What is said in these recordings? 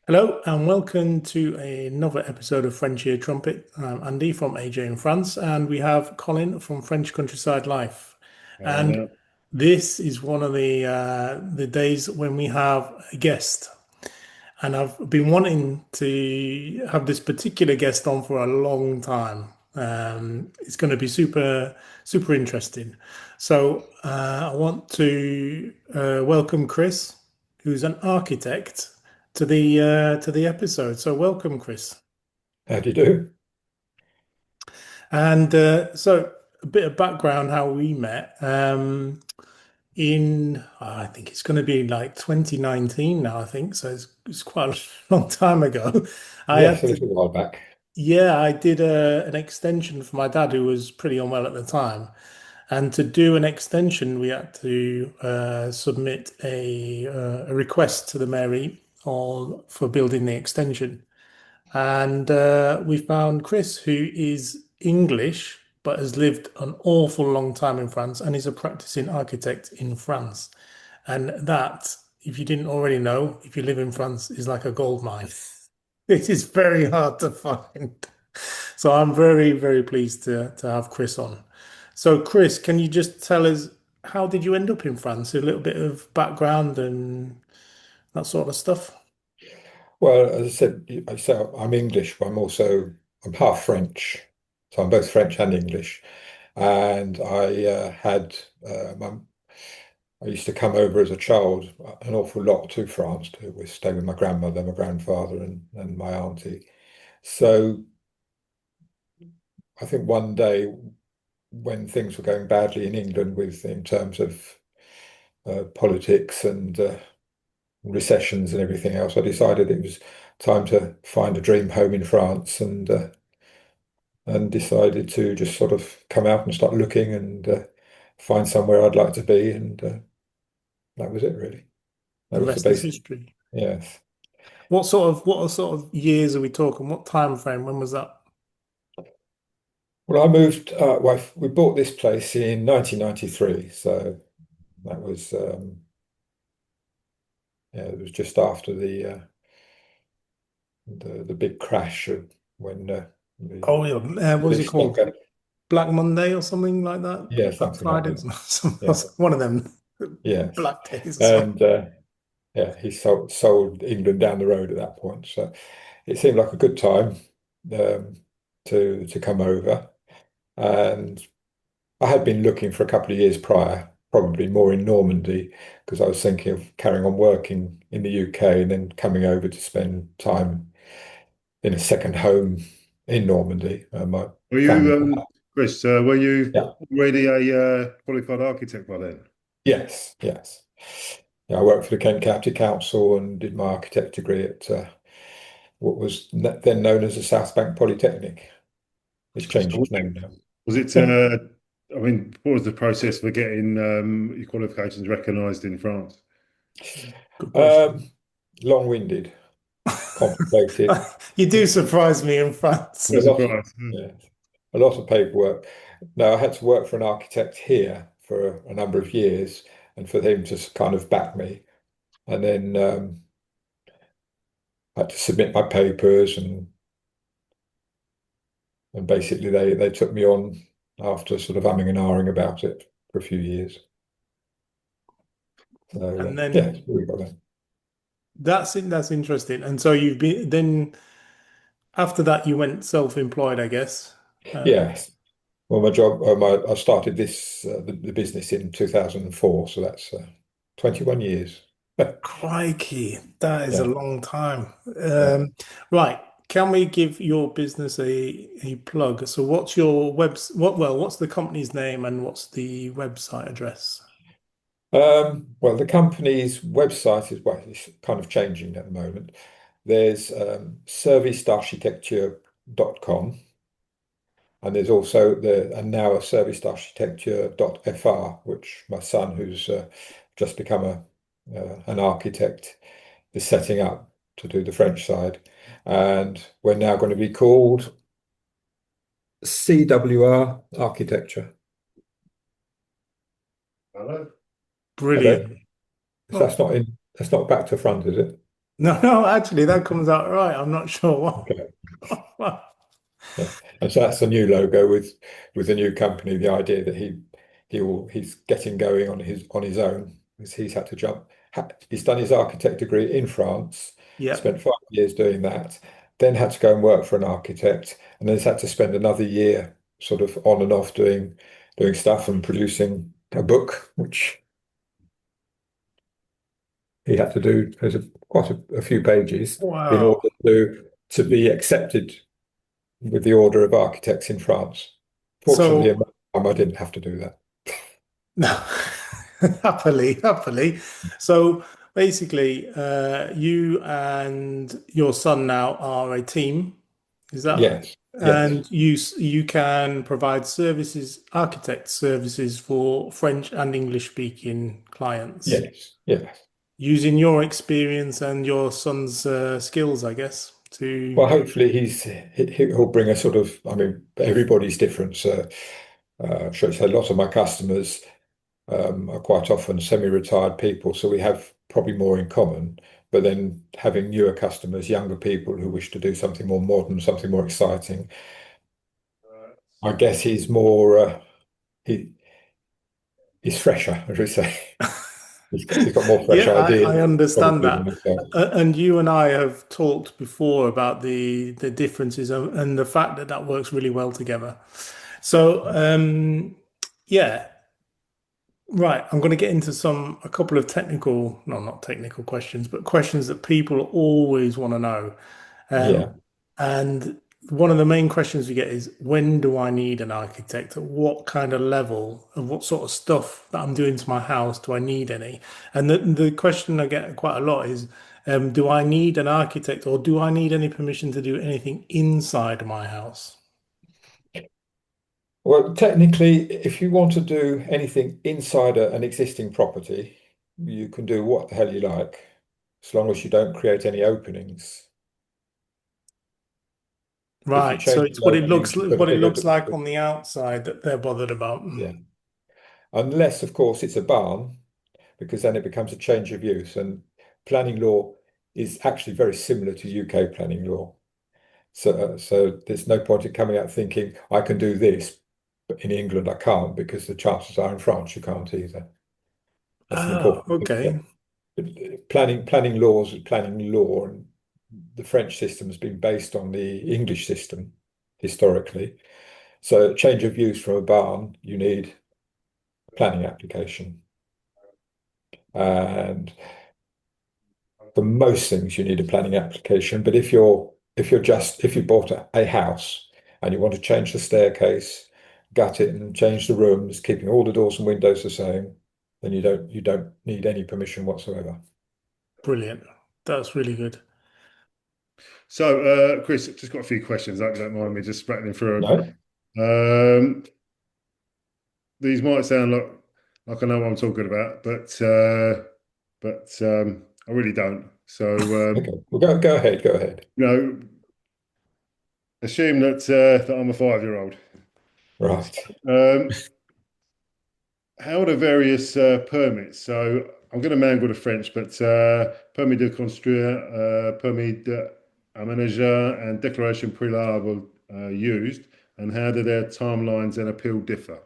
Hello and welcome to another episode of French Ear Trumpet. I'm Andy from AJ in France, and we have Colin from French Countryside Life. Hello And there. this is one of the days when we have a guest. And I've been wanting to have this particular guest on for a long time. It's going to be super interesting. So I want to welcome Chris, who's an architect, to the episode. So welcome, Chris. How do you do? And so a bit of background how we met. I think it's going to be like 2019 now, I think. So it's quite a long time ago. I Yes, had a to, little while back. yeah, I did an extension for my dad who was pretty unwell at the time. And to do an extension, we had to submit a request to the mairie for building the extension. And we found Chris, who is English, but has lived an awful long time in France and is a practicing architect in France. And that, if you didn't already know, if you live in France, is like a gold mine. It is very hard to find. So I'm very pleased to have Chris on. So Chris, can you just tell us how did you end up in France? A little bit of background and that sort of stuff. Well, as I said, I'm English, but I'm half French, so I'm both French and English. And I used to come over as a child an awful lot to France to stay with my grandmother, my grandfather, and my auntie. So I think one day when things were going badly in England in terms of politics and recessions and everything else, I decided it was time to find a dream home in France and decided to just sort of come out and start looking and find somewhere I'd like to be. And that was it, really. That The was the rest is basic. history. Yes. What sort of years are we talking? What time frame? When was that? Well, I moved. We bought this place in 1993, so that was yeah, it was just after the big crash of when the Oh, yeah. What was the it called? stock. Black Monday or something like that? Yeah, Black something like Friday or that. something, Yeah. one of them Yes. black days as well. And yeah, he sold England down the road at that point. So it seemed like a good time um, to come over. And I had been looking for a couple of years prior, probably more in Normandy, because I was thinking of carrying on working in the UK and then coming over to spend time in a second home in Normandy. My Were you, family. Chris, were you Yeah. already a qualified architect by then? Yes. Yes. Yeah, I worked for the Kent County Council and did my architect degree at what was then known as the South Bank Polytechnic. It's So changed its name now. was it, I mean, what was the process for getting your qualifications recognised in France? Good question. Um, Long-winded, complicated, You do surprise me in France. No a lot, surprise. yeah, a lot of paperwork. Now, I had to work for an architect here for a number of years, and for him to kind of back me, and then I had to submit my papers, and basically they took me on after sort of umming and ahhing about it for a few years. So And yeah, then we got that. that's interesting. And so you've been then after that you went self-employed, I guess. Uh, Yes. Well, I started the business in 2004, so that's 21 years. Crikey, that is a Yeah, long time. yeah. Right. Can we give your business a plug? So what's your what's the company's name and what's the website address? Well, the company's website is well, it's kind of changing at the moment. There's servicearchitecture.com, and there's also now a servicearchitecture.fr, which my son, who's just become an architect, is setting up to do the French side. And we're now going to be called CWR Architecture. Hello. Hello. Brilliant. So Oh, that's not back to front, is it? No, no, actually, that comes out right. I'm not sure Okay. what. Yeah. And so that's the new logo with the new company. The idea that he's getting going on his own because he's had to jump. He's done his architect degree in France, Yeah. spent 5 years doing that, then had to go and work for an architect, and then he's had to spend another year sort of on and off doing stuff and producing a book, which he had to do. There's quite a few pages in Wow. order to be accepted with the Order of Architects in France. Fortunately, in So, my time, I didn't have to do that. no, happily, happily. So basically, you and your son now are a team. Is that? Yes, yes, And you can provide services, architect services for French and English speaking clients yes, yes. using your experience and your son's skills, I guess, to Well, hopefully he'll bring a sort of. I mean, everybody's different. So, should I say, a lot of my customers are quite often semi-retired people, so we have probably more in common. But then having newer customers, younger people who wish to do something more modern, something more exciting, I guess he's more he he's fresher, as we say. He's got more fresh Yeah, ideas I understand probably than that. myself. And you and I have talked before about the differences and the fact that that works really well together. So, yeah, right. I'm going to get into a couple of technical, no, not technical questions, but questions that people always want to know. Um, Yeah. and one of the main questions we get is, when do I need an architect? At what kind of level of what sort of stuff that I'm doing to my house do I need any? And the question I get quite a lot is, do I need an architect or do I need any permission to do anything inside my house? Well, technically, if you want to do anything inside an existing property, you can do what the hell you like, as long as you don't create any openings. If you Right. So change it's the openings, you've got to what it go looks like on the outside that they're bothered about. yeah. Unless, of course, it's a barn, because then it becomes a change of use. And planning law is actually very similar to UK planning law. So there's no point in coming out thinking I can do this, but in England I can't because the chances are in France you can't either. That's an Ah, important thing. okay. Planning laws is planning law, and the French system has been based on the English system historically. So change of use from a barn, you need a planning application, and for most things you need a planning application. But if you bought a house and you want to change the staircase, gut it and change the rooms, keeping all the doors and windows the same, then you don't need any permission whatsoever. Brilliant. That's really good. So, Chris, just got a few questions. I don't mind me just rattling through No? them. These might sound like I know what I'm talking about, but I really don't. So, Okay. Well, go ahead. Go ahead. you know, assume that I'm a 5-year-old. Right. Um, how are the various permits? So, I'm going to mangle the French, but permis de construire, permis d'aménager, and déclaration prelable used, and how do their timelines and appeal differ?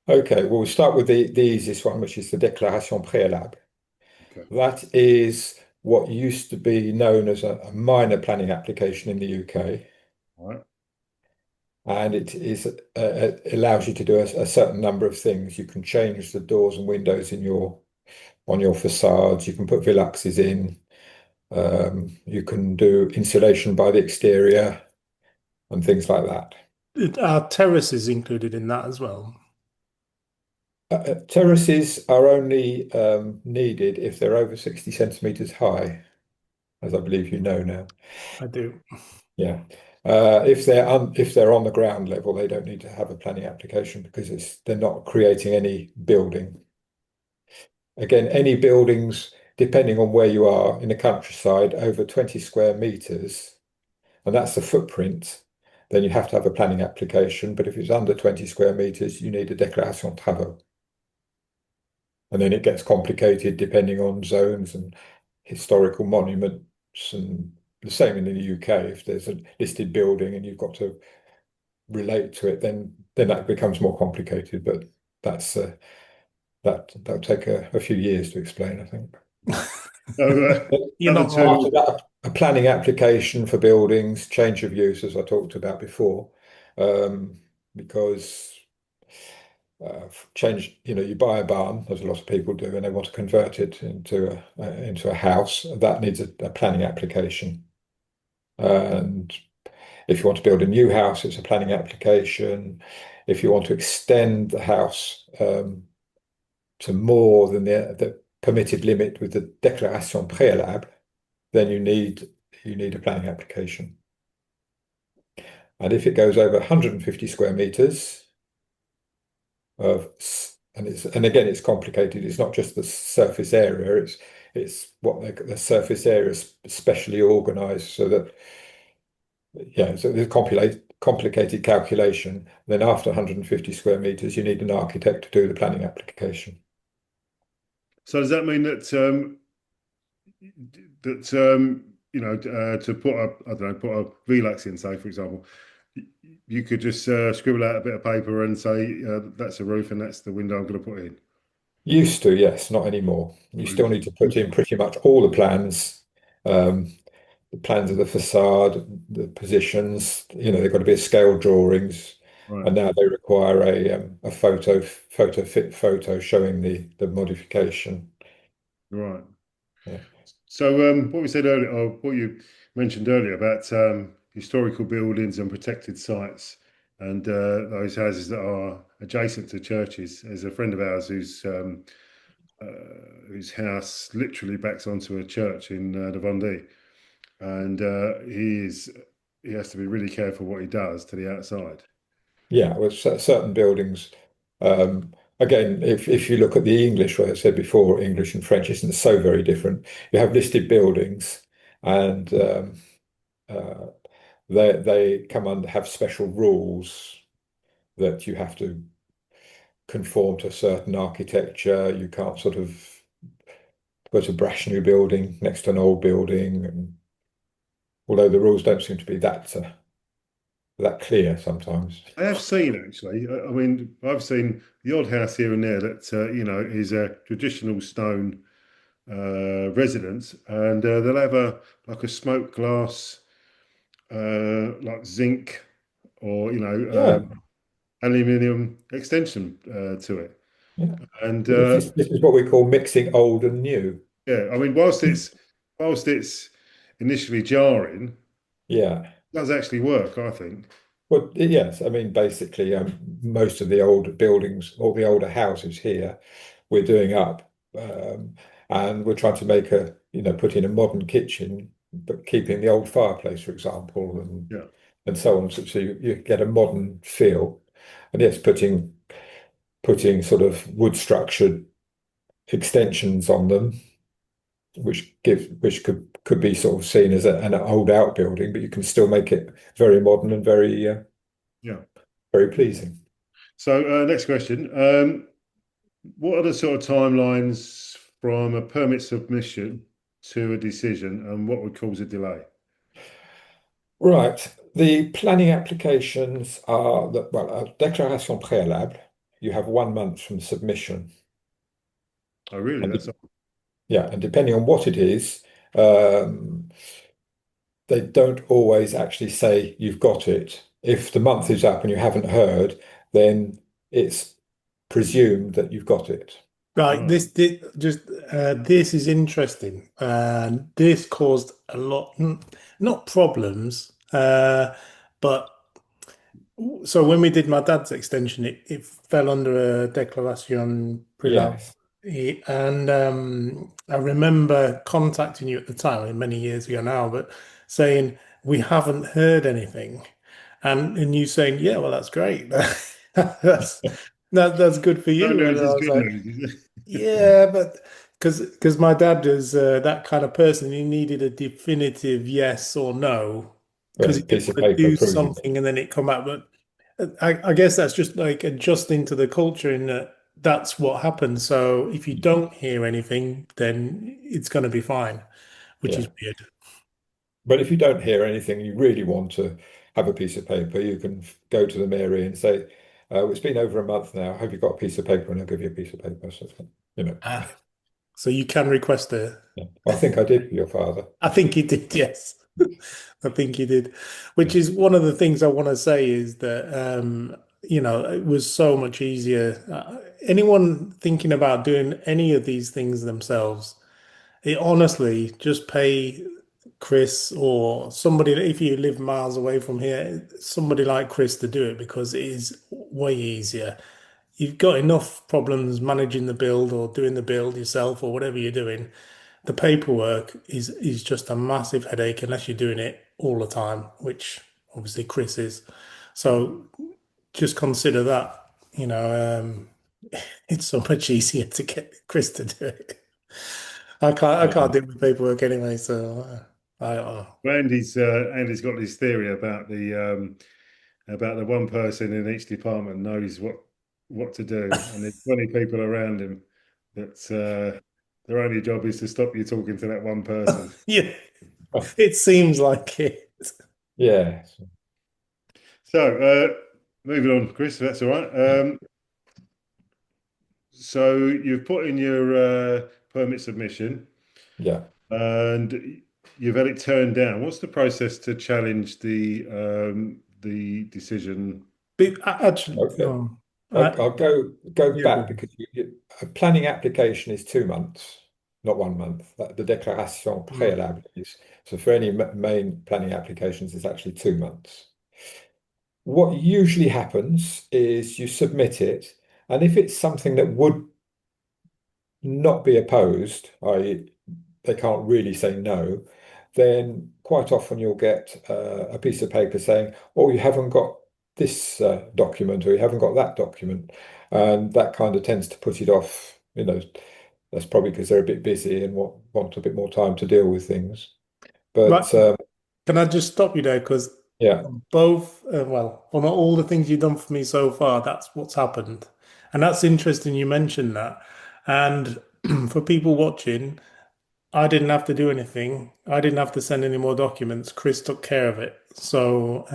Okay. Well, we'll start with the easiest one, which is the déclaration préalable. Okay. That is what used to be known as a minor planning application in the UK, All right. and it allows you to do a certain number of things. You can change the doors and windows on your facades. You can put veluxes in. You can do insulation by the exterior and things like that. Are terraces included in that as well? Terraces are only needed if they're over 60 centimeters high, as I believe you know now. I do. Yeah. If they're on the ground level, they don't need to have a planning application because they're not creating any building. Again, any buildings, depending on where you are in the countryside, over 20 square meters, and that's the footprint, then you have to have a planning application. But if it's under 20 square meters, you need a déclaration de travaux. And then it gets complicated depending on zones and historical monuments, and the same in the UK. If there's a listed building and you've got to relate to it, then that becomes more complicated. But that's that'll take a few years to explain, I think. So, You're other not After wrong. that, a planning application for buildings, change of use, as I talked about before, um, because change, you buy a barn, as a lot of people do, and they want to convert it into a house. That needs a planning application. And if you want to build a new house, it's a planning application. If you want to extend the house to more than the permitted limit with the déclaration prélable, then you need a planning application. And if it goes over 150 square meters and again it's complicated. It's not just the surface area. It's what the surface area is specially organised so that so there's a complicated calculation. Then after 150 square meters, you need an architect to do the planning application. so does that mean to put a I don't know put a relax in, say for example, you could just scribble out a bit of paper and say that's a roof and that's the window I'm going to put in. Used to, yes, not anymore. You Right. still need to put in pretty much all um, the plans of the facade, the positions. They've got to be scale drawings, Right. and now they require a photo showing the modification. Right. Yeah. So, what we said earlier, or what you mentioned earlier about historical buildings and protected sites, and those houses that are adjacent to churches. There's a friend of ours whose house literally backs onto a church in the Vendée, and he has to be really careful what he does to the outside. Yeah, with certain buildings. Again, if you look at the English, what I said before, English and French isn't so very different. You have listed buildings, and uh, they come under have special rules that you have to conform to certain architecture. You can't sort of put a brash new building next to an old building, and although the rules don't seem to be that clear sometimes. I have seen actually. I mean, I've seen the odd house here and there that is a traditional stone residence, and they'll have a like a smoked glass, like zinc or Yeah, aluminium extension to it. yeah. And This is what we call mixing old and new. yeah, I mean, whilst it's initially jarring, it Yeah. does actually work, I think. Well, yes, I mean, basically, most of the old buildings, all the older houses here, we're doing up, and we're trying to put in a modern kitchen, but keeping the old fireplace, for example, Yeah, and so on. So you get a modern feel, and yes, putting sort of wood structured extensions on them, which could be sort of seen as an old outbuilding, but you can still make it very modern and yeah. very pleasing. So next question. What are the sort of timelines from a permit submission to a decision, and what would cause a delay? Right. The planning applications are a déclaration préalable. You have 1 month from submission. Oh, really? And That's yeah, and depending on what it is, um, they don't always actually say you've got it. If the month is up and you haven't heard, then it's presumed that you've got it. Right, right. this is interesting. This caused a lot, not problems, but so when we did my dad's extension, it fell under a declaration prelable. Yes. And I remember contacting you at the time, many years ago now, but saying we haven't heard anything, and you saying, yeah, well, that's great. That's that's good for No you. And news I is was good like, news, is it? yeah, but because my dad was that kind of person, he needed a definitive yes or no because A he didn't piece of want to paper do proving. something and then it come out. But I guess that's just like adjusting to the culture in that that's what happens. So if you don't hear anything, then it's going to be fine, which is Yeah. weird. But if you don't hear anything, you really want to have a piece of paper, you can go to the mairie and say, it's been over a month now. Have you got a piece of paper? And I'll give you a piece of paper. So, you know, Ah, so you can request it. yeah. I think I did for your father. I think he did, yes. I think he did. Yeah. Which is one of the things I want to say is that, it was so much easier. Anyone thinking about doing any of these things themselves, it honestly just pay Chris or somebody, if you live miles away from here, somebody like Chris to do it because it is way easier. You've got enough problems managing the build or doing the build yourself or whatever you're doing. The paperwork is just a massive headache unless you're doing it all the time, which obviously Chris is. So just consider that, it's so much easier to get Chris to do it. I can't do the paperwork anyway, so Well, Andy's got this theory about the one person in each department knows what to do, and there's 20 people around him that their only job is to stop you talking to that one person. yeah, it seems like it. Yeah. So, moving on, Chris, if that's all right. So you've put in your permit submission Yeah. and you've had it turned down. What's the process to challenge the decision? Actually, Okay. I, I'll go yeah, back because a planning application is 2 months, not 1 month. The déclaration mm. préalable is so for any main planning applications, it's actually 2 months. What usually happens is you submit it, and if it's something that would not be opposed, i.e., they can't really say no, then quite often you'll get a piece of paper saying, "Oh, you haven't got this document, or you haven't got that document," and that kind of tends to put it off. That's probably because they're a bit busy and want a bit more time to deal with things. Right. But Can I just stop you there? Because yeah, both, well, on all the things you've done for me so far, that's what's happened. And that's interesting you mentioned that. And for people watching, I didn't have to do anything. I didn't have to send any more documents. Chris took care of it. So,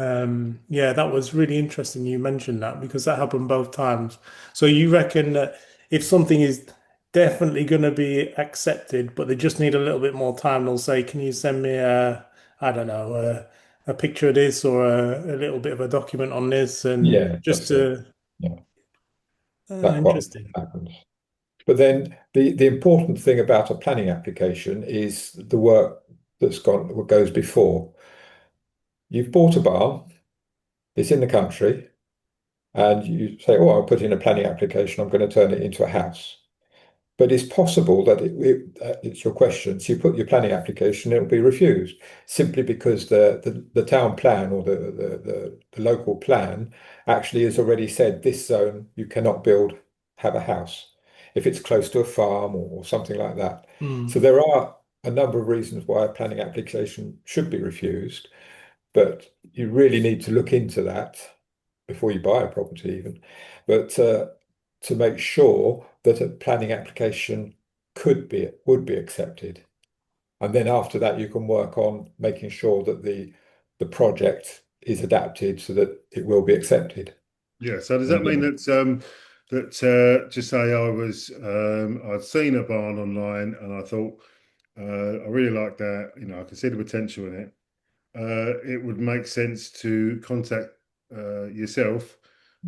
yeah, that was really interesting you mentioned that because that happened both times. So you reckon that if something is definitely going to be accepted, but they just need a little bit more time, they'll say, can you send me I don't know, a picture of this or a little bit of a document on this and yeah, just that's it. to, Yeah, that quite often interesting. happens. But then the important thing about a planning application is the work what goes before. You've bought a barn, it's in the country, and you say, "Oh, I'll put in a planning application, I'm going to turn it into a house." But it's possible that it's your question. So you put your planning application, it'll be refused simply because the town plan or the local plan actually has already said this zone you cannot have a house if it's close to a farm or something like that. So Hmm. there are a number of reasons why a planning application should be refused, but you really need to look into that before you buy a property even. But to make sure that a planning application would be accepted. And then after that, you can work on making sure that the project is adapted so that it will be accepted. Yeah. So does that And mean just say I'd seen a barn online and I thought I really like that. I can see the potential in it. It would make sense to contact yourself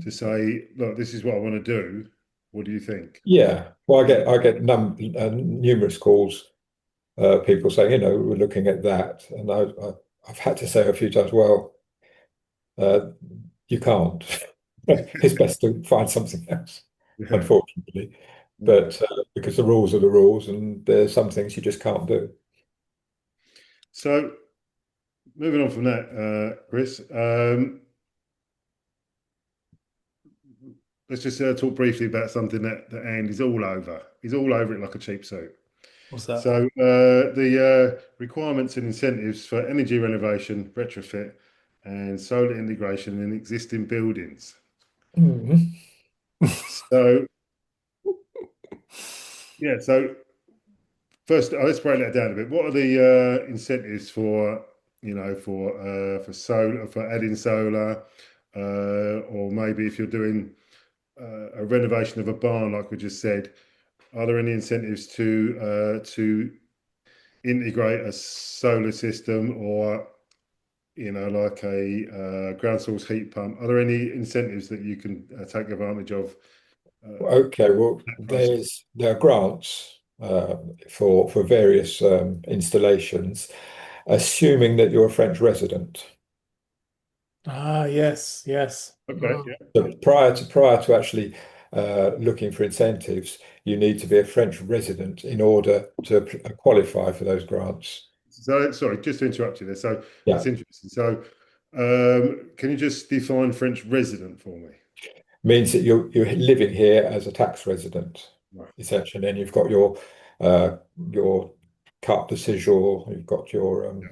to say, look, this is what I want to do. What do you think? yeah, well, I get numerous calls, people saying, we're looking at that, and I've had to say a few times, well, uh, you can't. It's best to find something else, Yeah. unfortunately. Okay. But because the rules are the rules, and there's some things you just can't do. So moving on from that, Chris, let's just talk briefly about something that Andy's all over. He's all over it like a cheap suit. What's that? So the requirements and incentives for energy renovation, retrofit, and solar integration in existing buildings. Mhm. So Yeah. So first, let's break that down a bit. What are the incentives for for solar, for adding solar, or maybe if you're doing a renovation of a barn, like we just said, are there any incentives to integrate a solar system or like a ground source heat pump? Are there any incentives that you can take advantage of Okay, well, that process? there are grants for various installations, assuming that you're a French resident. Ah, yes, yes. Okay, Mm. yeah. So prior to actually looking for incentives, you need to be a French resident in order to qualify for those grants. So sorry, just to interrupt you there. So that's Yeah, interesting. So can you just define French resident for me? means that you're living here as a tax resident, Right. essentially, and you've got your carte de séjour, you've got your Yeah,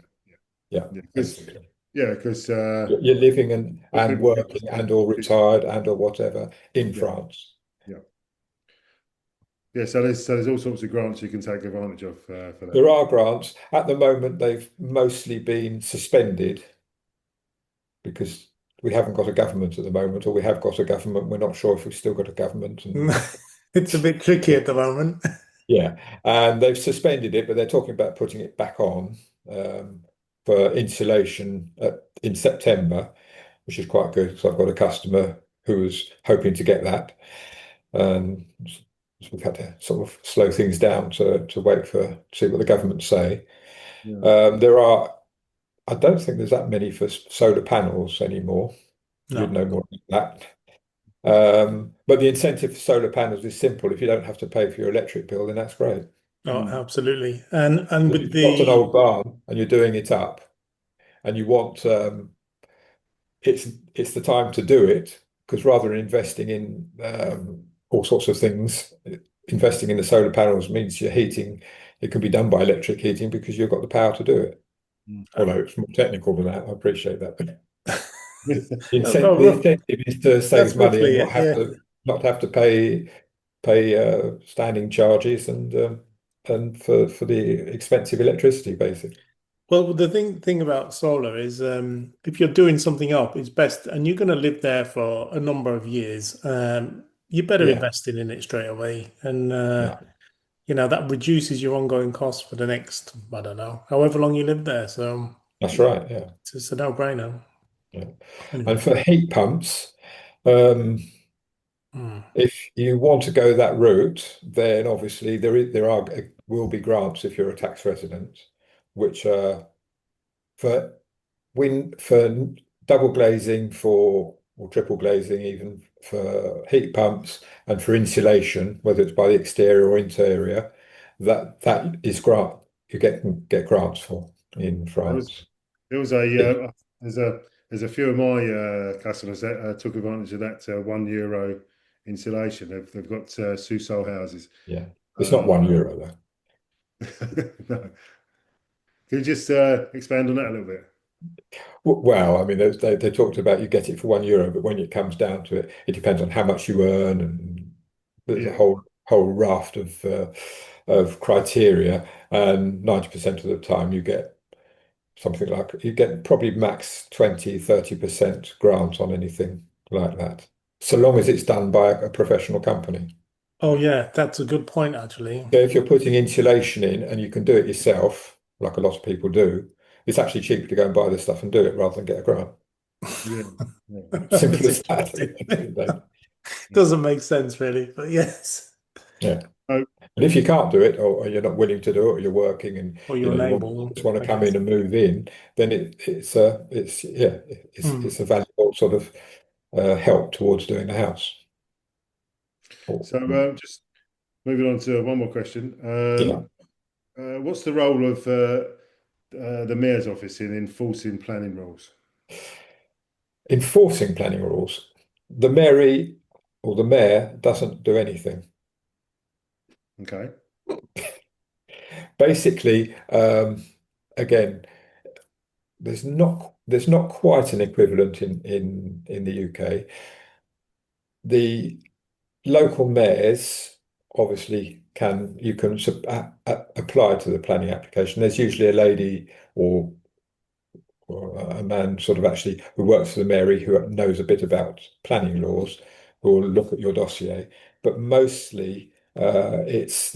yeah, yeah, basically. because You're living and people get working and or retired and or whatever in yeah, France. yeah, yeah. So there's all sorts of grants you can take advantage of for that. There are grants. At the moment, they've mostly been suspended because we haven't got a government at the moment, or we have got a government. We're not sure if we've still got a government. And It's a bit tricky at the moment. yeah, and they've suspended it, but they're talking about putting it back on for insulation in September, which is quite good. So I've got a customer who was hoping to get that. And so we've had to sort of slow things down to wait for see what the government say. Yeah. There are, I don't think there's that many for solar panels anymore. You'd No, know more about that. But the incentive for solar panels is simple. If you don't have to pay for your electric bill, then that's great. no, Mm. absolutely. And If with you've got an the old barn and you're doing it up and you want it's the time to do it because rather than investing in all sorts of things, investing in the solar panels means your heating, it can be done by electric heating because you've got the power to do it. Mm. Although it's more technical than that, I appreciate that. But no, the incentive is to that's save money and roughly it. Yeah. not have to pay standing charges and for the expensive electricity, basically. Well, the thing about solar is if you're doing something up, it's best, and you're going to live there for a number of years. You're better Yeah, investing in it straight away, and yeah, that reduces your ongoing costs for the next, I don't know, however long you live there. So that's right. Yeah, it's a no-brainer. yeah. And Anyway, for heat pumps, um, hmm. if you want to go that route, then obviously there are will be grants if you're a tax resident, which are for for double glazing for or triple glazing even for heat pumps and for insulation, whether it's by the exterior or interior, that is grant you get grants for in There was France. there was a there's a few of my customers that took advantage of that €1 insulation. They've got sous-sol houses. Yeah, it's not Uh, €1 though. no. Can you just expand on that a little bit? Well, I mean, they talked about you get it for €1, but when it comes down to it, it depends on how much you earn, and there's a Yeah. whole raft of criteria. And 90% of the time, you get something like you get probably max 20-30% grant on anything like that, so long as it's done by a professional company. Oh yeah, that's a good point actually. So if you're putting insulation in and you can do it yourself, like a lot of people do, it's actually cheaper to go and buy this stuff and do it rather than get a grant. Yeah. Yeah. Simple That's as that. interesting. At the end of the day. Doesn't make sense really, but yes. Yeah. Oh, And if you can't do it, or you're not willing to do it, or you're working, and Or you're you unable, just want to I come in guess. and move in, then it's yeah, Hmm. it's a valuable sort of help towards doing the house. Or- so just moving on to one more question. yeah, What's the role of the mayor's office in enforcing planning rules? enforcing planning rules. The mairie or the mayor doesn't do anything. Okay. Basically, again, there's not quite an equivalent in the UK. The local mayors obviously you can apply to the planning application. There's usually a lady or a man sort of actually who works for the mairie who knows a bit about planning laws who will look at your dossier. But mostly it's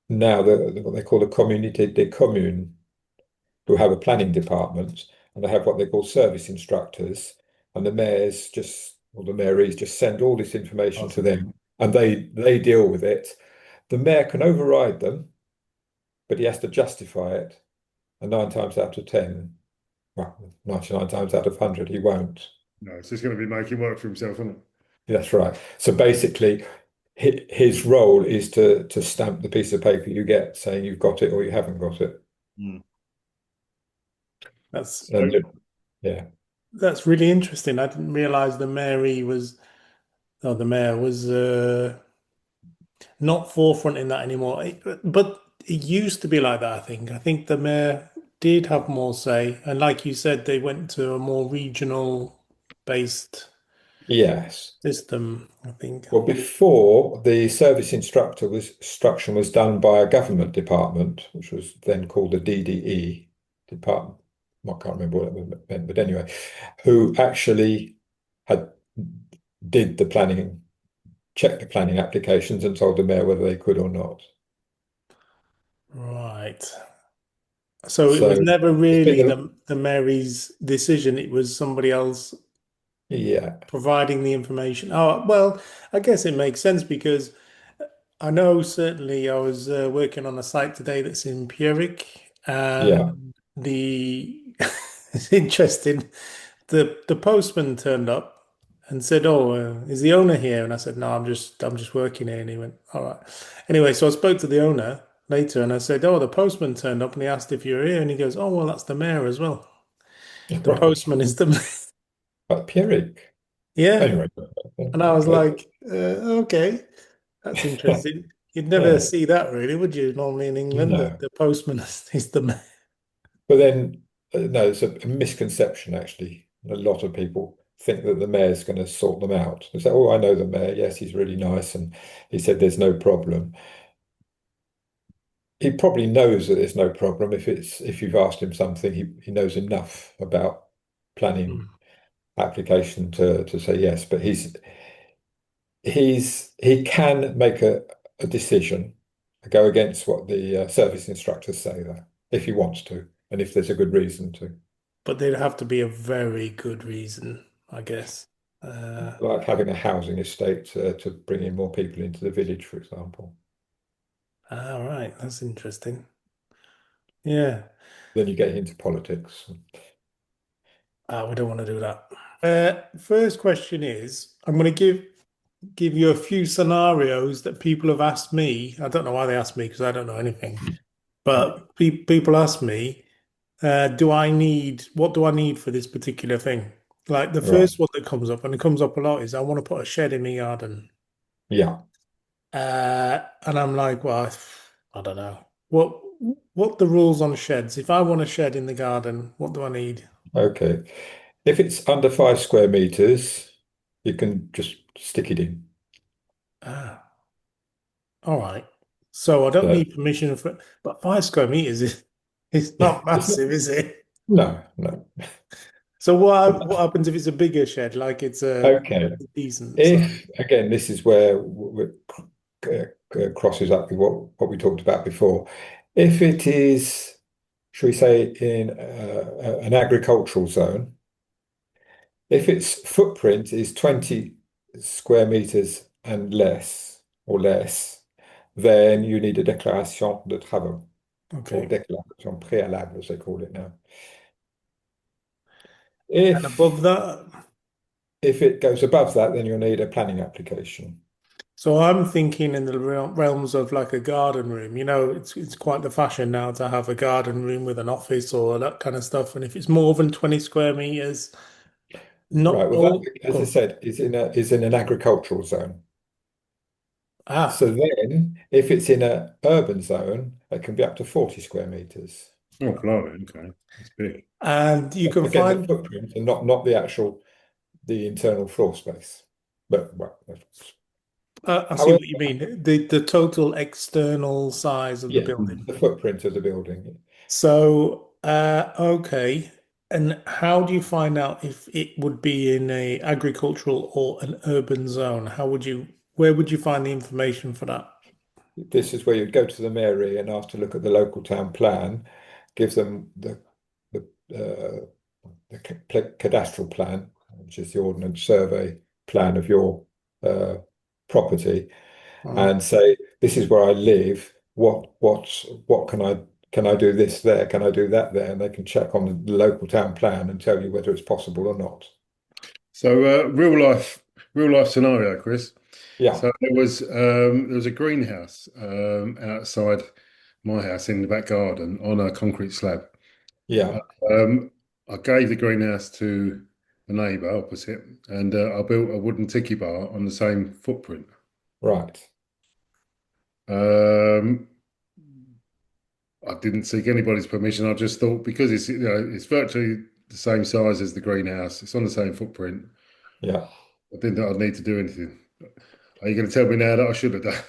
now what they call the Communauté des communes who have a planning department, and they have what they call service instructors, and the mayors just or the mairies just send all this information to them, and they deal with it. The mayor can override them, but he has to justify it, and 9 times out of 10, well, 99 times out of 100, he won't. No, it's just going to be making work for himself, isn't it? That's right. So basically, his role is to stamp the piece of paper you get saying you've got it or you haven't got it. Mm. That's And yeah, that's really interesting. I didn't realize the mayor was not forefront in that anymore. But it used to be like that, I think. I think the mayor did have more say. And like you said, they went to a more regional based yes. system, I think. Well, before the service instruction was done by a government department, which was then called the DDE department. I can't remember what it meant, but anyway, who actually had did the planning, checked the planning applications and told the mayor whether they could or not. Right. So it was So never it's been really the mayor's decision. It was somebody else yeah, providing the information. Oh, well, I guess it makes sense because I know certainly I was working on a site today that's in Puric, yeah. and the it's interesting. The postman turned up and said, "Oh, is the owner here?" And I said, "No, I'm just working here." And he went, "All right." Anyway, so I spoke to the owner later, and I said, "Oh, the postman turned up and he asked if you were here." And he goes, "Oh, well, that's the mayor as well. The Right. postman is the mayor." But Pierrick. Yeah. Anyway, And I was okay. like, okay, that's interesting. You'd never Yeah, see that really, would you? Normally in England, no. the postman is the man. But then, no, it's a misconception actually. A lot of people think that the mayor's going to sort them out. They say, "Oh, I know the mayor. Yes, he's really nice, and he said there's no problem." He probably knows that there's no problem if you've asked him something. He knows enough about planning Mm. application to say yes. But he can make a decision, go against what the service instructors say there if he wants to, and if there's a good reason to. But there'd have to be a very good reason, I guess. Like having a housing estate to bring in more people into the village, for example. All right, that's interesting. Yeah, Then you get into politics. we don't want to do that. First question is, I'm going to give you a few scenarios that people have asked me. I don't know why they asked me because I don't know anything. But people ask me, what do I need for this particular thing? Like the Right. first one that comes up, and it comes up a lot, is I want to put a shed in my garden. Yeah. And I'm like, well, I don't know. What the rules on sheds? If I want a shed in the garden, what do I need? Okay. If it's under 5 square meters, you can just stick it in. Ah, all right. So I don't So need permission for, but 5 square meters is it's yeah, not it's not, massive, is it? no, no. So what happens if it's a bigger shed, like it's a Okay. decent size? If again, this is where crosses up with what we talked about before. If it is, shall we say, in an agricultural zone, if its footprint is 20 square meters and less or less, then you need a déclaration de travaux or Okay. déclaration préalable, as they call it now. And above If that, if it goes above that, then you'll need a planning application. so I'm thinking in the realms of like a garden room. You know, it's quite the fashion now to have a garden room with an office or that kind of stuff. And if it's more than 20 square meters, not Right. Well, all. that, as I Go said, is in an agricultural zone. Ah, So then, if it's in an urban zone, it can be up to 40 square meters. Oh, blimey, okay. That's big. and you can Again, the find. footprint and not the internal floor space. But well, I see However, what you mean. The total external size of the yeah, building. the footprint of the building. So, okay. And how do you find out if it would be in a agricultural or an urban zone? Where would you find the information for that? This is where you'd go to the mairie and ask to look at the local town plan, give them the, uh, the cadastral plan, which is the ordnance survey plan of your uh, property, Mm. and say, "This is where I live. What can I do this there? Can I do that there?" And they can check on the local town plan and tell you whether it's possible or not. So real life scenario, Chris. Yeah, So there was a greenhouse outside my house in the back garden on a concrete slab. yeah, Um, I gave the greenhouse to the neighbour opposite, and I built a wooden tiki bar on the same footprint. right. Um, I didn't seek anybody's permission. I just thought because it's virtually the same size as the greenhouse, it's on the same footprint. Yeah. I didn't think I'd need to do anything. Are you going to tell me now that I should have done?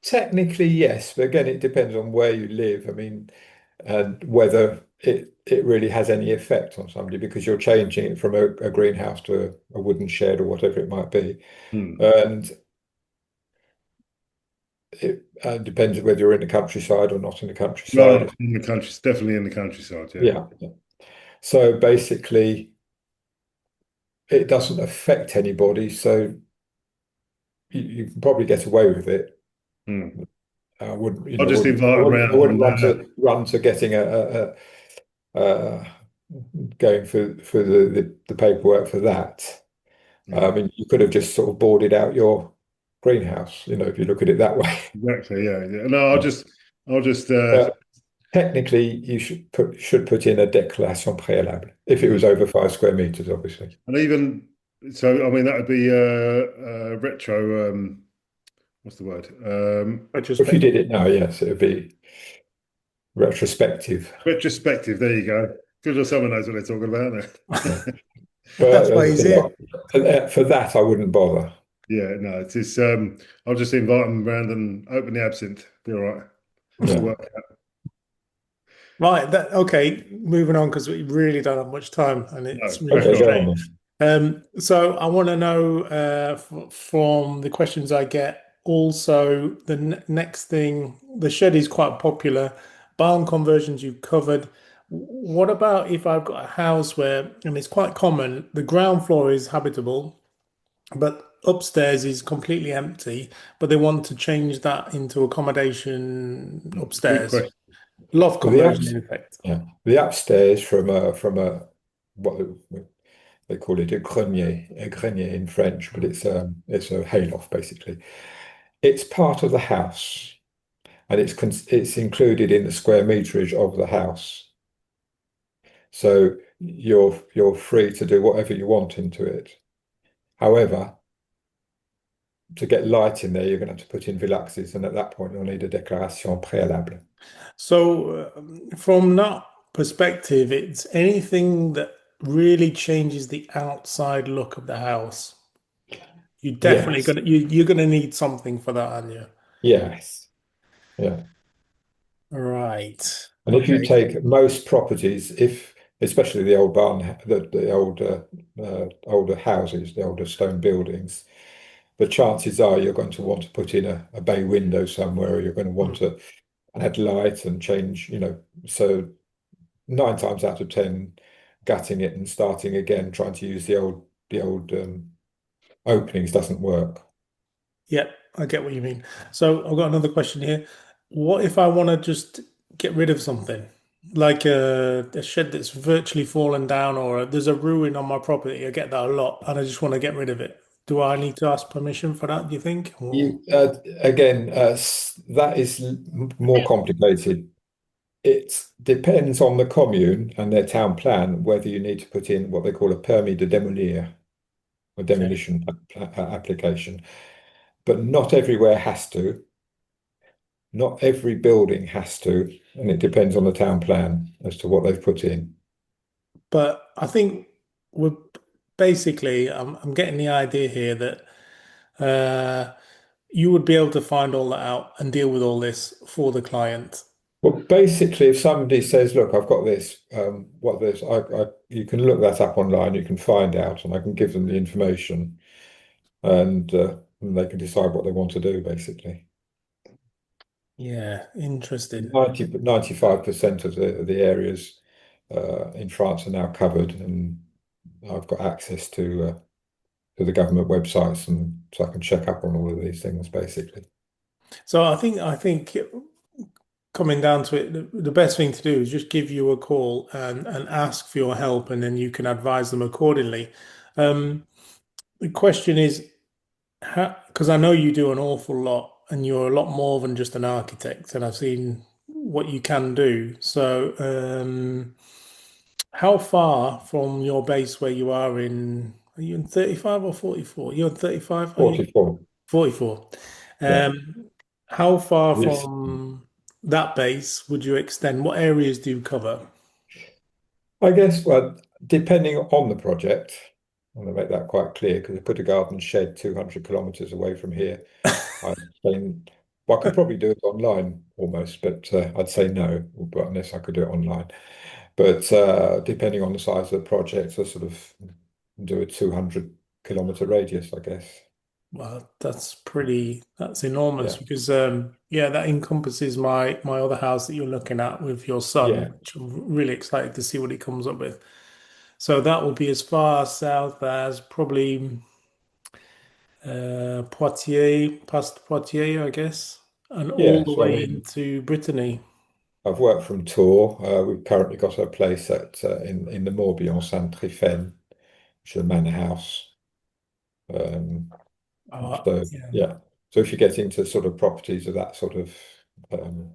Technically, yes, but again, it depends on where you live. I mean, and whether it really has any effect on somebody because you're changing it from a greenhouse to a wooden shed or whatever it might be. Hmm. And it depends whether you're in the countryside or not in the Right, countryside. in the country, definitely in the countryside. Yeah. Yeah. So basically, it doesn't affect anybody. So you can probably get away with it. Hmm. I wouldn't, I'll just invite I them wouldn't, I round wouldn't and run to getting uh, going for the paperwork for that. I yeah, mean, you could have just sort of boarded out your greenhouse, if you look at it that way. exactly. Yeah, yeah. No, I'll just But technically, you should put in a déclaration préalable if it was over 5 square meters, obviously. and even so, I mean that would be retro. What's the word? If you Retrospect. did it now, yes, it would be retrospective. Retrospective. There you go. Good or someone knows what they're talking about Yeah. now. But That's why he's here. for that, I wouldn't bother. Yeah, no, it's I'll just invite them round and open the absinthe. Be all right. It'll Yeah. work. Right, okay, moving on because we really don't have much time and it's No, really crack Okay, go on. frustrating. on So I want to know from the questions I get, also the next thing, the shed is quite popular. Barn conversions you've covered. What about if I've got a house where, and it's quite common, the ground floor is habitable, but upstairs is completely empty, but they want to change that into accommodation Good upstairs. question. Loft Well, the conversion ups, in effect. yeah, the upstairs from a what they call it a grenier in French, but it's a hayloft basically. It's part of the house, and it's included in the square meterage of the house. So you're free to do whatever you want into it. However, to get light in there, you're going to have to put in Villaxes, and at that point, you'll need a déclaration préalable. So, from that perspective, it's anything that really changes the outside look of the house. You definitely Yes, gonna you're gonna need something for that, aren't you? yes, yeah. Right. And if you Okay. take most properties, if especially the old the older older houses, the older stone buildings, the chances are you're going to want to put in a bay window somewhere, or you're going to want Mm. to add light and change, So 9 times out of 10, gutting it and starting again, trying to use the old openings doesn't work. Yeah, I get what you mean. So I've got another question here. What if I want to just get rid of something, like a shed that's virtually fallen down, or there's a ruin on my property? I get that a lot, and I just want to get rid of it. Do I need to ask permission for that, do you think? Or... You again, that is more complicated. It depends on the commune and their town plan whether you need to put in what they call a permis de démolir, a Okay. demolition application. But not everywhere has to. Not every building has to, and it depends on the town plan as to what they've put in. But I think we're basically, I'm getting the idea here that uh, you would be able to find all that out and deal with all this for the client. Well, basically, if somebody says, "Look, I've got this, what this," you can look that up online. You can find out, and I can give them the information, and they can decide what they want to do. Basically, Yeah, interesting. 95% of the areas in France are now covered, and I've got access to the government websites, and so I can check up on all of these things. Basically, So I think coming down to it, the best thing to do is just give you a call and ask for your help, and then you can advise them accordingly. Um, the question is, because I know you do an awful lot, and you're a lot more than just an architect, and I've seen what you can do. So, how far from your base where you are you in 35 or 44? You're in 35, are you? 44. 44. Yeah. Um, how far Yes. from that base would you extend? What areas do you cover? I guess, well, depending on the project, I want to make that quite clear because I put a garden shed 200 kilometers away from here. I'd say, well, I could probably do it online almost, but I'd say no, but unless I could do it online. But depending on the size of the project, I sort of do a 200-kilometer radius, I guess. Well, that's enormous Yeah, because yeah, that encompasses my other house that you're looking at with your son, yeah, which I'm really excited to see what he comes up with. So that will be as far south as probably Poitiers, past Poitiers, I guess, and all yeah. the So I way mean, into Brittany. I've worked from Tours. We've currently got a place in the Morbihan, Saint-Triphaine, which is a manor house. Um, So Yeah. yeah, so if you get into sort of properties of that sort of um,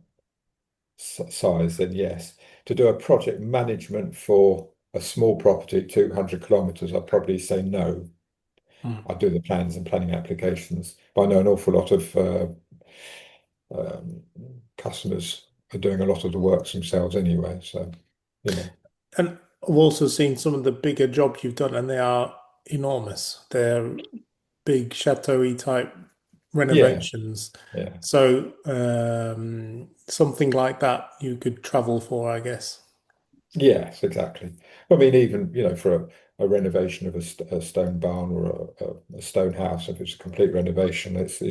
size, then yes. To do a project management for a small property, 200 kilometers, I'd probably say no. Hmm. I do the plans and planning applications, but I know an awful lot of um, customers are doing a lot of the works themselves anyway. So, you know, And I've also seen some of the bigger jobs you've done, and they are enormous. They're big chateau type yeah, renovations. yeah. So something like that you could travel for, I guess. Yes, exactly. I mean, even for a renovation of a stone barn or a stone house, if it's a complete renovation, it's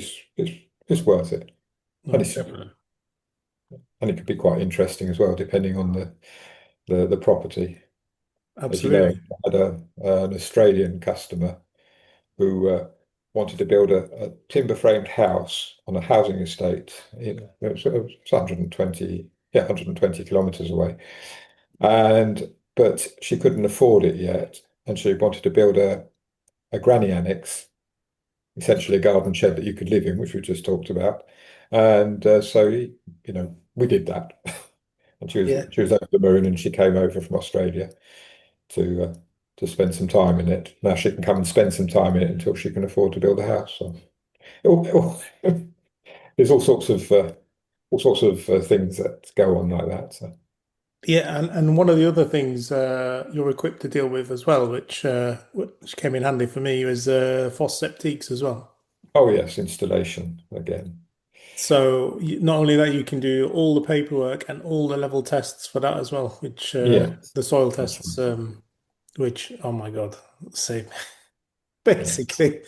worth it, and Mm, definitely. it could be quite interesting as well, depending on the property. As you know, Absolutely. I had an Australian customer who wanted to build a timber framed house on a housing estate. It was 120, yeah, 120 kilometers away. But she couldn't afford it yet, and she wanted to build a granny annex, essentially a garden shed that you could live in, which we just talked about. And so, we did that. And Yeah. she was over the moon, and she came over from Australia to uh, to spend some time in it. Now she can come and spend some time in it until she can afford to build a house. So there's all sorts of things that go on like that. So. Yeah, and one of the other things you're equipped to deal with as well, which came in handy for me, was fosse septiques as well. Oh yes, installation again. So not only that, you can do all the paperwork and all the level tests for that as well, which Yeah, the soil that's tests, right. which oh my God, save Yeah, basically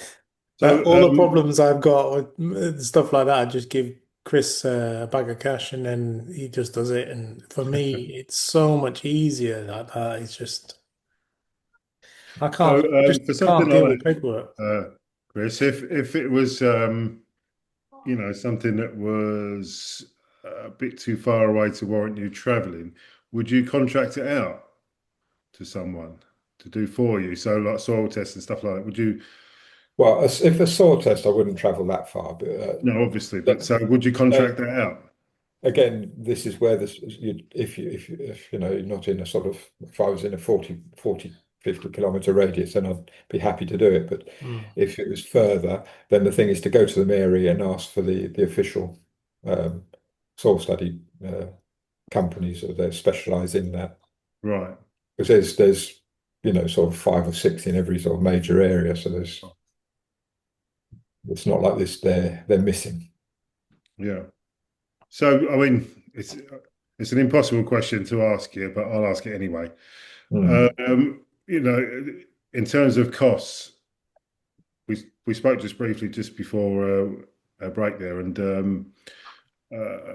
So all the problems I've got with stuff like that. I just give Chris a bag of cash and then he just does it. And for me, it's so much easier like that. It's just so just for something can't deal like with paperwork. that, Chris, if it was something that was a bit too far away to warrant you traveling, would you contract it out to someone to do for you? So like soil tests and stuff like that. Would you? well, if a soil test, I wouldn't travel that far. But No, obviously, but uh, so would you uh, contract that out? again, this is where if you're not in a sort of, if I was in a 50 kilometer radius, then I'd be happy to do it. But Mm. if it was further, then the thing is to go to the mairie and ask for the official um, soil study companies that specialize in that. Right. Because there's sort of five or six in every sort of major area. So there's It's not like this, they're missing. Yeah. So, I mean, it's an impossible question to ask you, but I'll ask it anyway. Mm. In terms of costs, we spoke just briefly just before a break there, and uh,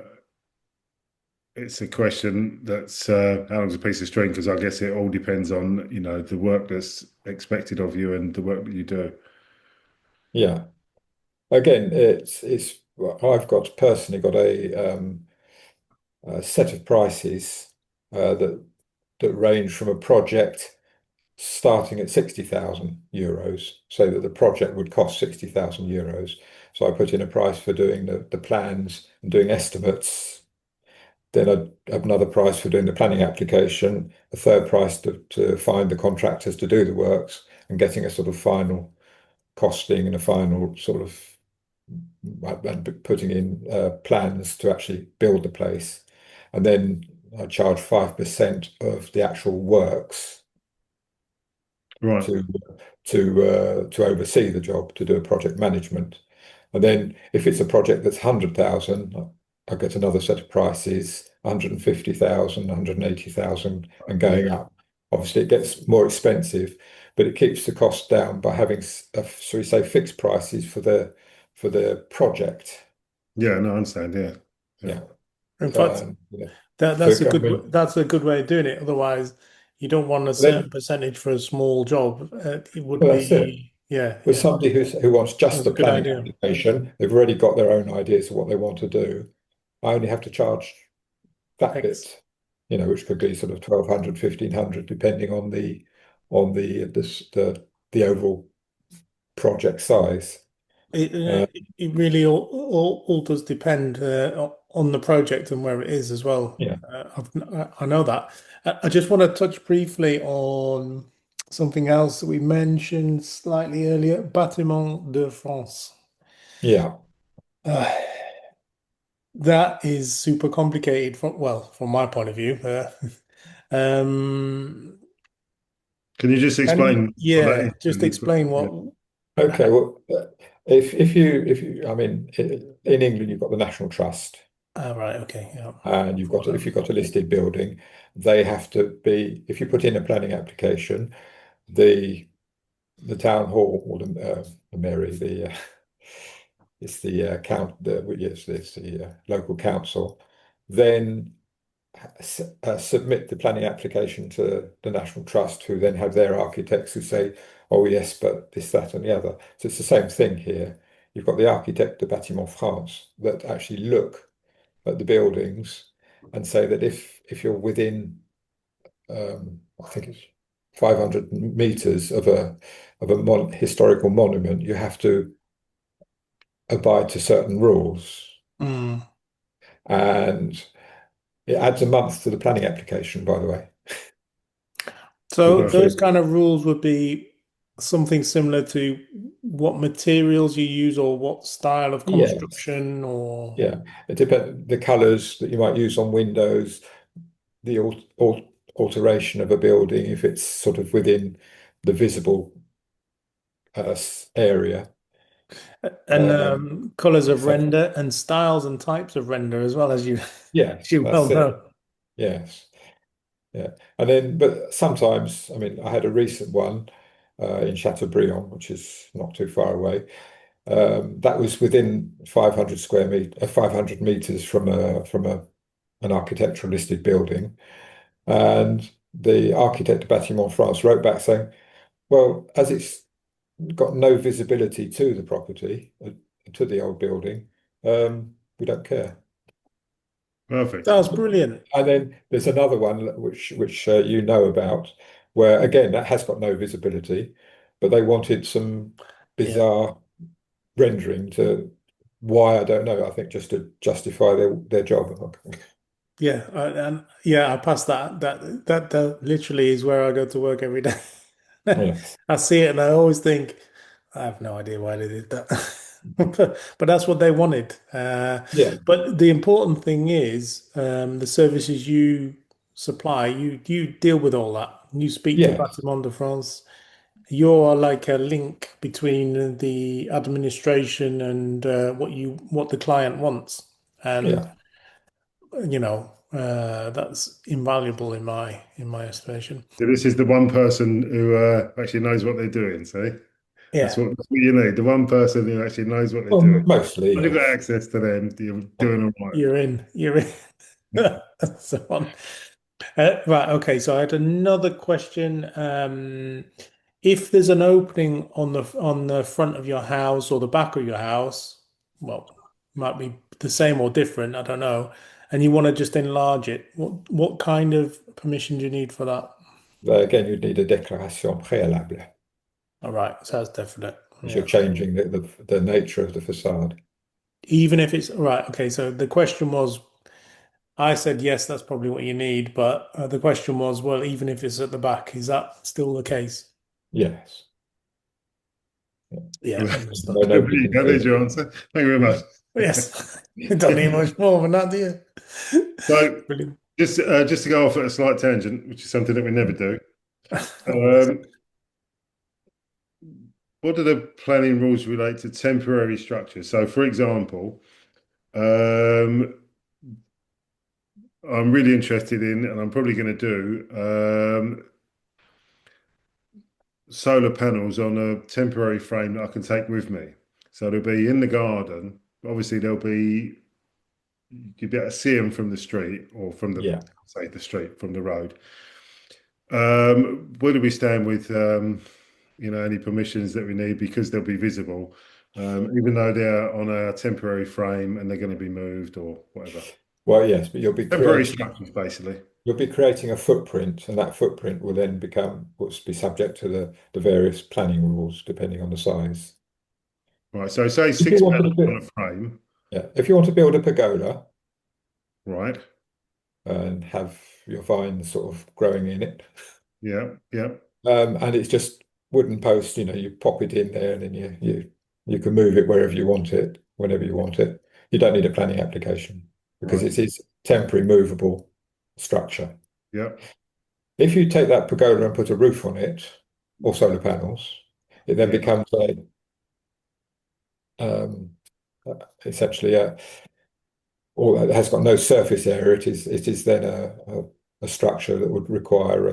it's a question that's how long's a piece of string? Because I guess it all depends on, the work that's expected of you and the work that you do. Yeah. Again, well, I've got personally got a set of prices that range from a project starting at 60,000 euros, so that the project would cost 60,000 euros. So I put in a price for doing the plans and doing estimates. Then I have another price for doing the planning application, a third price to find the contractors to do the works and getting a sort of final costing and a final sort of and putting in plans to actually build the place. And then I charge 5% of the actual works Right. to to oversee the job, to do a project management. And then if it's a project that's 100,000, I get another set of prices, 150,000, 180,000, and going up. Obviously, it gets more expensive, but it keeps the cost down by having, so we say, fixed prices for the project. Yeah, no, I understand. Yeah. Yeah. Yeah. In fact, Yeah. that's a For, I good mean, that's a good way of doing it. Otherwise, you don't want a certain then, percentage for a small job. It would well, that's it. be, yeah, With yeah. somebody who wants just That's the a good planning idea. application, they've already got their own ideas of what they want to do. I only have to charge that Thanks. bit, which could be sort of 1,200, 1,500, depending on the overall project size. Uh, It really all does depend on the project and where it is as well. yeah, I know that. I just want to touch briefly on something else that we mentioned slightly earlier, Batiments de France. yeah, Uh, that is super complicated from my point of view. Um, Can you just can you, explain what that yeah, is? just explain Yeah. okay. Well, if you, I mean, in England, you've got the National Trust, Right, okay, yeah. and if you've got a listed building, they have to be. If you put in a planning application, the the town hall or the mairie, it's the count, yes, it's the local council, then submit the planning application to the National Trust, who then have their architects who say, oh yes, but this, that, and the other. So it's the same thing here. You've got the Architecte de Bâtiments France that actually look at the buildings and say that if you're within, I think it's 500 meters of a historical monument, you have to abide to certain rules. Mm. And it adds a month to the planning application, by the way. So You've got those Perfect. to, kind of rules would be something similar to what materials you use or what style of yes, construction or yeah. It depends the colours that you might use on windows, the alteration of a building if it's sort of within the visible area. and Um, colors of so render and styles and types of render as well as you as yes, you well that's it. know. Yes, yeah. And then, but sometimes, I mean, I had a recent one in Chateaubriand, which is not too far away. That was within 500 square meter, 500 meters from an architectural listed building, and the architect of Bâtiment France wrote back saying, "Well, as it's got no visibility to the property, to the old building, we don't care." Perfect. That's brilliant. And then there's another one which you know about, where again that has got no visibility, but they wanted some Yeah. bizarre rendering to why I don't know. I think just to justify their job. Yeah, and yeah, I pass that literally is where I go to work every day. Yes. I see it and I always think I have no idea why they did that. But that's what they wanted. Yeah. But the important thing is the services you supply, you deal with all that. You speak to Yes. Bâtiment de France. you're like a link between the administration and what the client wants, and Yeah. that's invaluable in my estimation. So this is the one person who actually knows what they're doing. See, Yeah, that's what you need. The one person who actually knows what they're Well, doing. mostly, When you've got yes. access to them, you're doing all right. you're in. So on. Right, okay. So I had another question. If there's an opening on the front of your house or the back of your house, well, might be the same or different, I don't know, and you want to just enlarge it, what kind of permission do you need for that? Again, you'd need a déclaration préalable All right, so that's definite. because you're Yeah. changing the nature of the facade. Even if it's right, okay. So the question was, I said yes, that's probably what you need, but the question was, well, even if it's at the back, is that still the case? Yes. Yeah, understood. No, There nobody you can go. see There's it. your answer. Thank you very much. Yes, you don't need much more than that, do you? So Brilliant. just to go off at a slight tangent, which is something that we never do. Um, what do the planning rules relate to temporary structures? So, for example, um, I'm really interested in, and I'm probably going to do solar panels on a temporary frame that I can take with me. So they'll be in the garden. Obviously, they'll be you'd be able to see them from the street or from the Yeah. say the street from the road. Where do we stand with any permissions that we need because they'll be visible, even though they're on a temporary frame and they're going to be moved or whatever. Well, yes, but Temporary structures, basically. you'll be creating a footprint, and that footprint will then will be subject to the various planning rules depending on the size. Right. So say If you six want to panels on build, a frame. yeah, if you want to build a pergola Right. and have your vines sort of growing in it, Yeah. Yeah. and it's just wooden posts, you pop it in there, and then you can move it wherever you want it, whenever you want it. You don't need a planning application because Right. it is temporary movable structure. Yeah. If you take that pergola and put a roof on it, or solar panels, it then Yeah. becomes um, essentially or it has got no surface area. It is then a structure that would require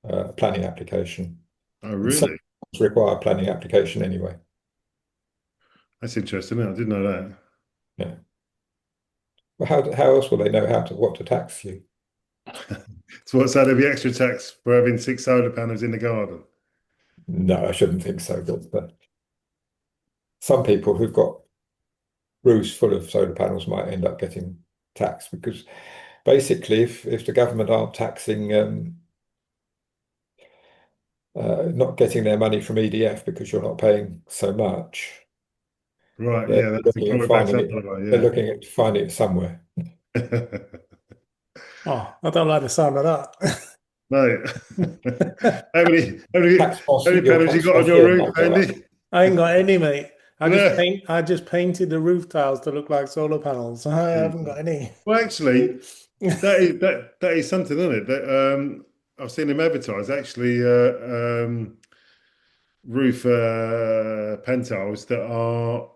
a planning application. Oh, And some really? require a planning application anyway. That's interesting. I didn't know that. Yeah. Well, how else will they know what to tax you? So what's that? There'll be extra tax for having six solar panels in the garden. No, I shouldn't think so. But some people who've got roofs full of solar panels might end up getting taxed because basically, if the government aren't taxing, not getting their money from EDF because you're not paying so much, Right. they're Yeah. That's the looking at comment back finding some it. They're other looking at finding it somewhere. way. Oh, I don't like the sound of that. Mate, how many, how many, how many Your panels you tax got on cost your here roof, might go up. Andy? I ain't got any, mate. Yeah. I just painted the roof tiles to look like solar panels. I haven't got any. Well, actually, that is something, isn't it? That I've seen them advertise. Actually, roof pantiles that are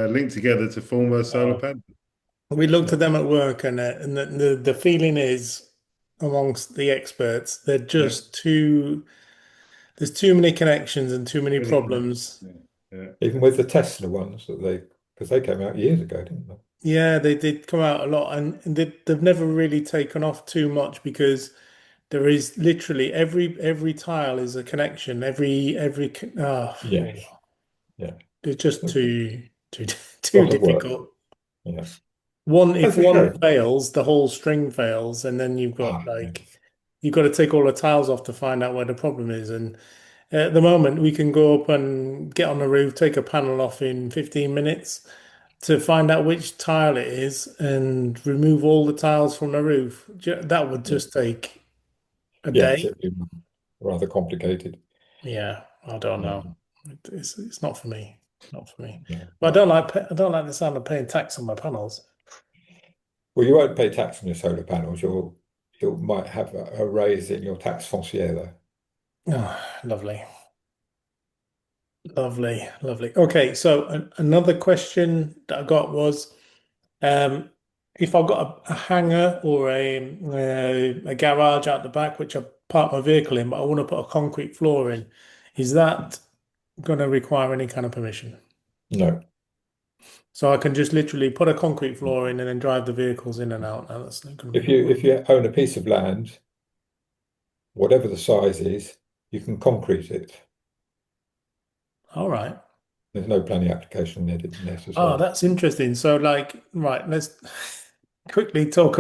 linked together to form a solar Oh. panel. We looked So, at them at work, and the feeling is amongst the experts, they're yeah, just too. There's too many connections and too many really connected. problems. Yeah, yeah. Even with the Tesla ones because they came out years ago, didn't they? Yeah, they did come out a lot, and they've never really taken off too much because there is literally every tile is a connection. Yeah, yeah. It's just A too too lot of work. difficult. Yeah. One if That's a one shame. fails, the whole string fails, and then Yeah. you've got to take all the tiles off to find out where the problem is. And at the moment, we can go up and get on the roof, take a panel off in 15 minutes to find out which tile it is and remove all the tiles from the roof. That would Yeah. just take a Yes, day. it'd be rather complicated. Yeah, I don't Yeah. know. It's not for me. Not for me. Yeah. But I don't like the sound of paying tax on my panels. Well, you won't pay tax on your solar panels. you might have a raise in your taxe foncière though. Oh, lovely. Lovely, lovely. Okay, so another question that I got was, um, if I've got a hangar or a garage out the back, which I park my vehicle in, but I want to put a concrete floor in, is that going to require any kind of permission? No. So I can just literally put a concrete floor in and then drive the vehicles in and out. Now that's not going to be a If problem. you own a piece of land, whatever the size is, you can concrete it. All right. There's no planning application needed Oh, necessary. that's interesting. So, like, right, let's quickly talk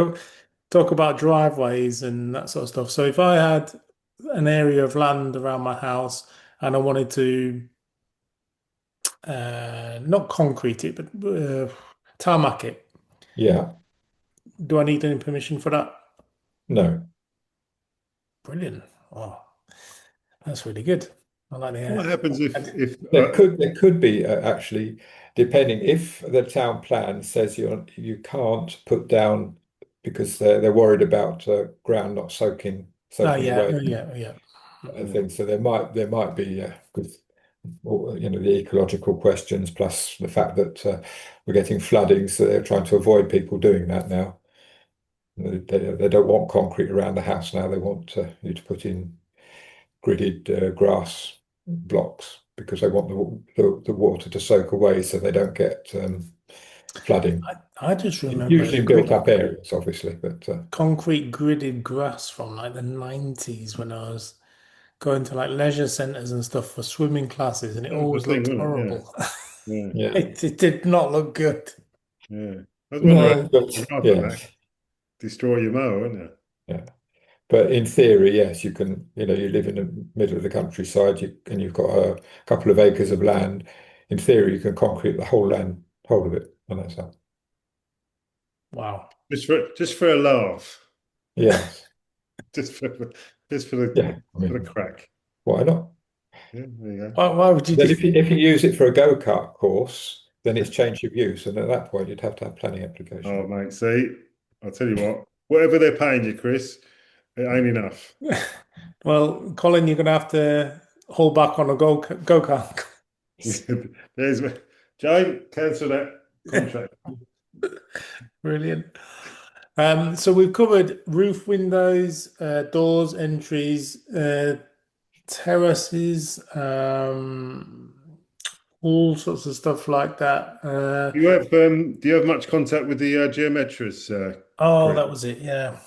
about driveways and that sort of stuff. So, if I had an area of land around my house and I wanted to not concrete it, but tarmac it, Yeah, do I need any permission for that? no. Brilliant. Oh, that's really good. I like What the happens if There could be actually, depending if the town plan says you can't put down because they're worried about ground not soaking yeah, away yeah, yeah. and uh, things. So there might be with the ecological questions plus the fact that we're getting flooding, so they're trying to avoid people doing that now. They don't want concrete around the house now. They want you to put in gridded grass blocks because they want the water to soak away so they don't get flooding. I just remember Usually in built up areas, obviously, but concrete gridded grass from like the 90s when I was going to like leisure centers and stuff for swimming classes, and it that was the always thing, looked wasn't it? horrible. Yeah, yeah, yeah, It did not look good. yeah. I was wondering no, if but rather than that, yes, destroy your mower, wouldn't you? yeah. But in theory, yes, you can, you live in the middle of the countryside and you've got a couple of acres of land. In theory, you can concrete the whole of it, and that's that. Wow. Just for a laugh, Yes, just for just for the yeah. I for the mean, crack. why not? Yeah, there you go. Why would you Then do? if you use it for a go-kart course, then it's change of use, and at that point you'd have to have planning Oh, application. mate, see, I'll tell you what, whatever they're paying you, Chris, it ain't enough. Well, Colin, you're gonna have to hold back on a go-kart. There's Jane, cancel that contract. Brilliant. So we've covered roof windows, doors, entries, terraces, all sorts of stuff like that. Do you have much contact with the geometris, Oh, Chris? that was it. Yeah.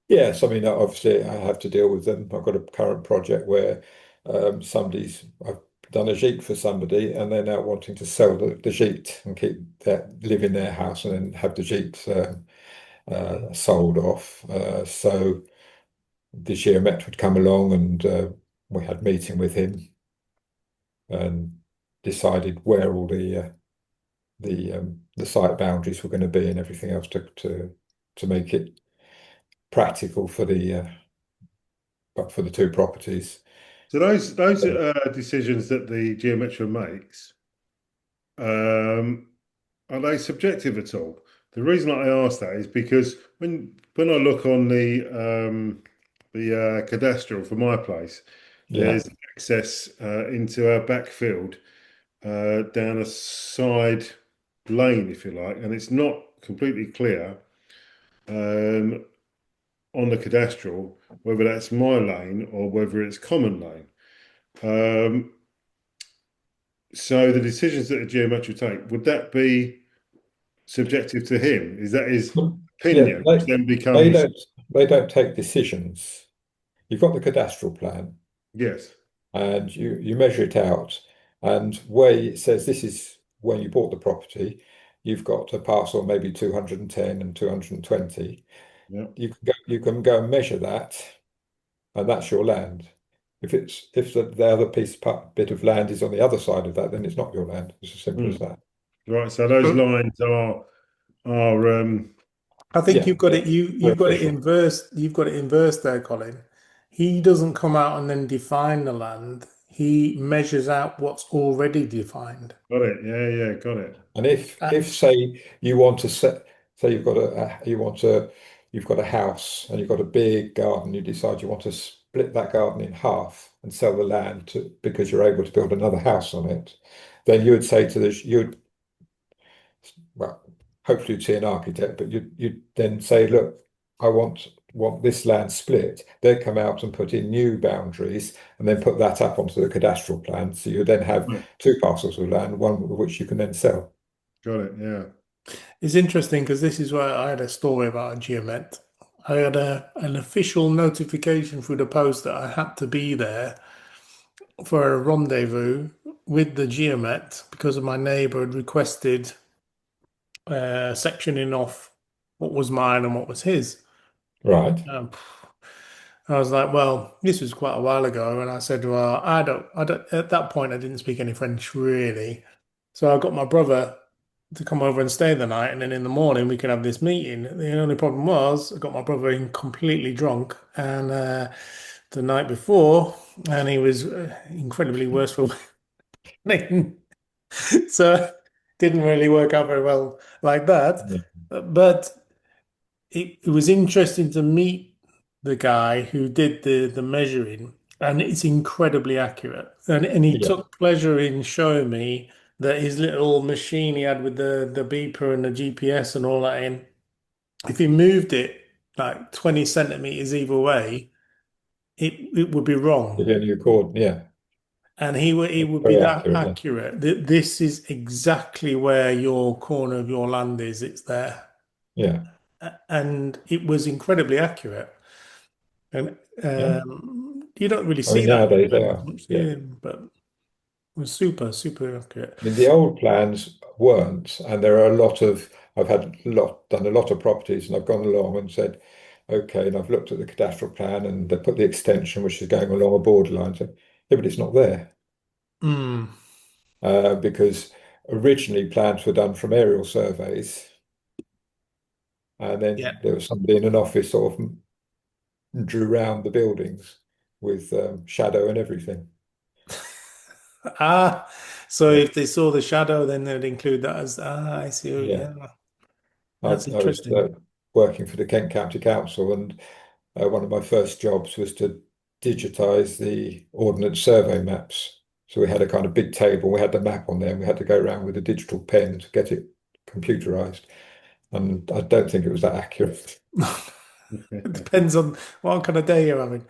Yes, I mean obviously I have to deal with them. I've got a current project where I've done a gîte for somebody, and they're now wanting to sell the gîte and live in their house and then have the gîte sold off. So this year Maitre would come along and we had a meeting with him and decided where all the site boundaries were going to be and everything else to make it practical but for the two properties. So those So, decisions that the geometry makes, um, are they subjective at all? The reason I ask that is because when I look on the cadastral for my place, yeah, there's access into our backfield down a side lane, if you like, and it's not completely clear um, on the cadastral whether that's my lane or whether it's common lane. Um, so the decisions that a geometry take, would that be subjective to him? Is that his yeah, opinion, which then they becomes don't they don't take decisions. You've got the cadastral plan, yes, and you measure it out, and where it says this is when you bought the property, you've got a parcel maybe 210 and 220. yeah, You can go and measure that, and that's your land. If the other bit of land is on the other side of that, then it's not your land. It's as simple hmm. as that. Right. So those lines are I think Yeah, you've got yeah, it. You've they're got it official. inversed. You've got it inversed there, Colin. He doesn't come out and then define the land. He measures out what's already defined. got it. Yeah, got it. And if Uh, if say you want to set, say you've got you want you've got a house and you've got a big garden, you decide you want to split that garden in half and sell the land because you're able to build another house on it, then you would say to the you'd well, hopefully you'd see an architect, but you'd then say, look, I want this land split. They'd come out and put in new boundaries and then put that up onto the cadastral plan. So you then have Right. two parcels of land, one of which you can then sell. Got it. Yeah. It's interesting because this is where I had a story about a geomet. I had an official notification through the post that I had to be there for a rendezvous with the geomet because my neighbour had requested sectioning off what was mine and what was his. Right. Um, I was like, well, this was quite a while ago, and I said, well, I don't. At that point, I didn't speak any French really, so I got my brother to come over and stay the night, and then in the morning we could have this meeting. The only problem was I got my brother in completely drunk, and the night before, and he was incredibly worse for wear. So didn't really work out very well like that. Yeah. But it was interesting to meet the guy who did the measuring, and it's incredibly accurate. And he Yeah. took pleasure in showing me that his little machine he had with the beeper and the GPS and all that in, if he moved it like 20 centimeters either way, it would be wrong. Again, you called, yeah, And he would be very that accurate. Yeah. accurate. This is exactly where your corner of your land is. It's there. Yeah. And it was incredibly accurate. And Yeah. you don't really I mean, see that nowadays they anymore as are. much, Yeah. yeah, but it was super, super accurate. I mean, the old plans weren't, and there are a lot of, I've had done a lot of properties, and I've gone along and said, okay, and I've looked at the cadastral plan, and they put the extension, which is going along a borderline. So, yeah, but it's not there Mm, because originally plans were done from aerial surveys, and yeah. then there was somebody in an office sort of drew round the buildings with shadow and everything. Ah, so Yeah, if they saw the shadow, then they'd include that as, I see. Oh, yeah. yeah, that's I was interesting. working for the Kent County Council, and one of my first jobs was to digitize the ordnance survey maps. So we had a kind of big table, we had the map on there, and we had to go around with a digital pen to get it computerized. And I don't think it was that accurate. It depends on what kind of day you're having.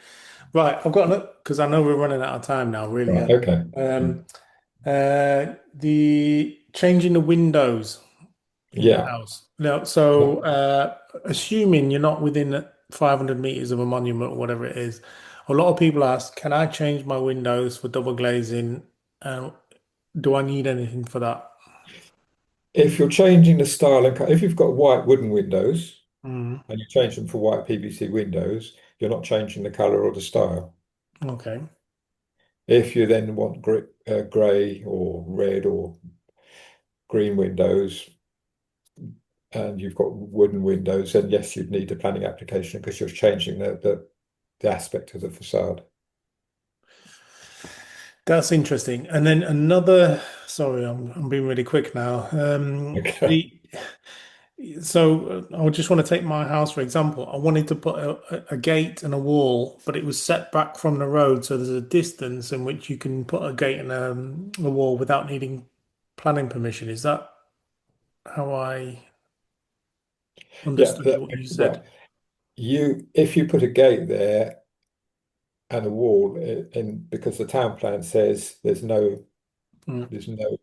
Right, I've got to, because I know we're running out of time now, really. Right, okay. The changing the windows in the Yeah. house. Now, so No, assuming you're not within 500 meters of a monument or whatever it is, a lot of people ask, can I change my windows for double glazing? Uh, do I need anything for that? if you're changing the style and if you've got white wooden windows Mm, and you change them for white PVC windows, you're not changing the color or the style. okay. If you then want gray or red or green windows and you've got wooden windows, then yes, you'd need a planning application because you're changing the aspect of the facade. That's interesting. And then another, sorry, I'm being really quick now. Okay. I just want to take my house for example. I wanted to put a gate and a wall, but it was set back from the road, so there's a distance in which you can put a gate and a wall without needing planning permission. Is that how I Yeah, understood what you said? well, if you put a gate there and a wall in because the town plan says Mm, there's no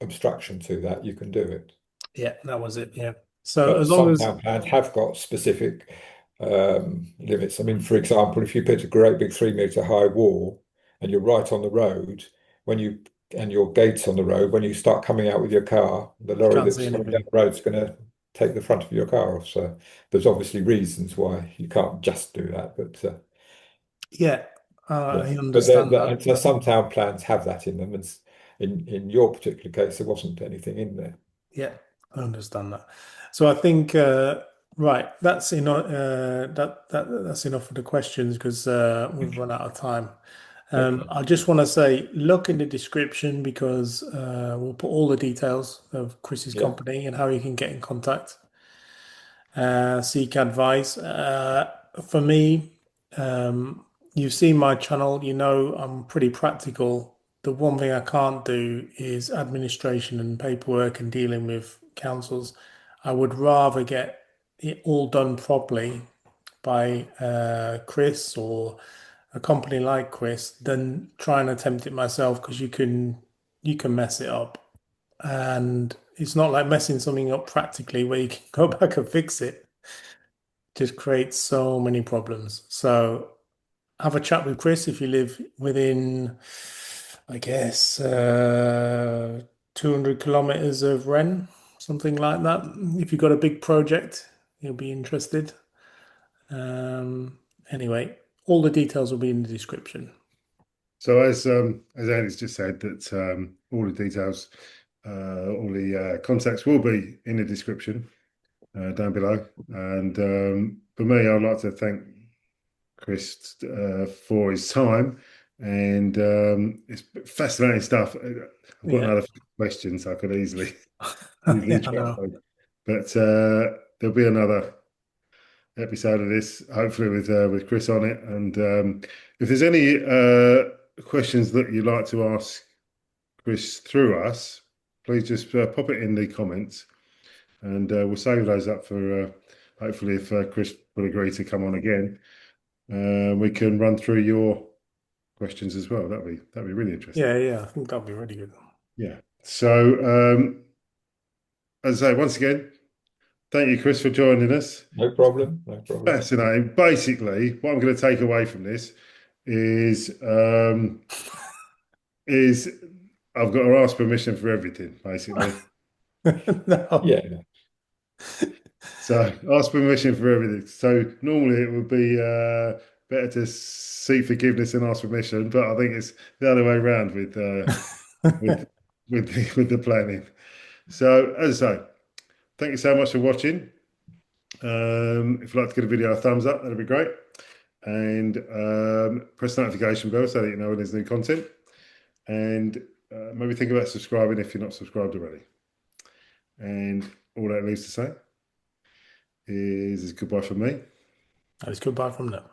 obstruction to that, you can do it. yeah, that was it. Yeah. So But as long some as town plans have got specific limits. I mean, for example, if you put a great big 3 meter high wall and you're right on the road, when you and your gate's on the road, when you start coming out with your car, the you lorry can't see that's coming down anything. the road is going to take the front of your car off. So there's obviously reasons why you can't just do that. But Yeah, yeah, I but understand that. and so some town plans have that in them, and in your particular case, there wasn't anything in there. Yeah, I understand that. So I think right, that's enough. That's enough for the questions because we've run out of time. Okay. I just want to say, look in the description because we'll put all the details of Chris's Yeah. company and how you can get in contact. seek advice. For me, you've seen my channel, you know I'm pretty practical. The one thing I can't do is administration and paperwork and dealing with councils. I would rather get it all done properly by Chris or a company like Chris than try and attempt it myself because you can mess it up. And it's not like messing something up practically where you can go back and fix it. Just creates so many problems. So have a chat with Chris if you live within, I guess, 200 kilometers of Rennes, something like that. If you've got a big project, you'll be interested. Um, anyway, all the details will be in the description. So as Andy's just said, that all the details, all the contacts will be in the description down below. And for me, I'd like to thank Chris for his time, and it's fascinating stuff. I've got Yeah, another questions I could easily yeah, easily I try, know. but there'll be another episode of this, hopefully with Chris on it. And if there's any questions that you'd like to ask Chris through us, please just pop it in the comments, and we'll save those up for hopefully if Chris would agree to come on again, we can run through your questions as well. That'd be really interesting. Yeah, yeah, I think that'll be really good. Yeah. So as I say, once again, thank you, Chris, for joining us. No problem. No problem. Fascinating. Basically, what I'm going to take away from this is I've got to ask permission for everything, basically. No. Yeah. So ask permission for everything. So normally it would be better to seek forgiveness and ask permission, but I think it's the other way around with with the planning. So as I say, thank you so much for watching. If you'd like to give the video a thumbs up, that'd be great. And press the notification bell so that you know when there's new content. And maybe think about subscribing if you're not subscribed already. And all that leaves to say is goodbye from me. That is goodbye from now.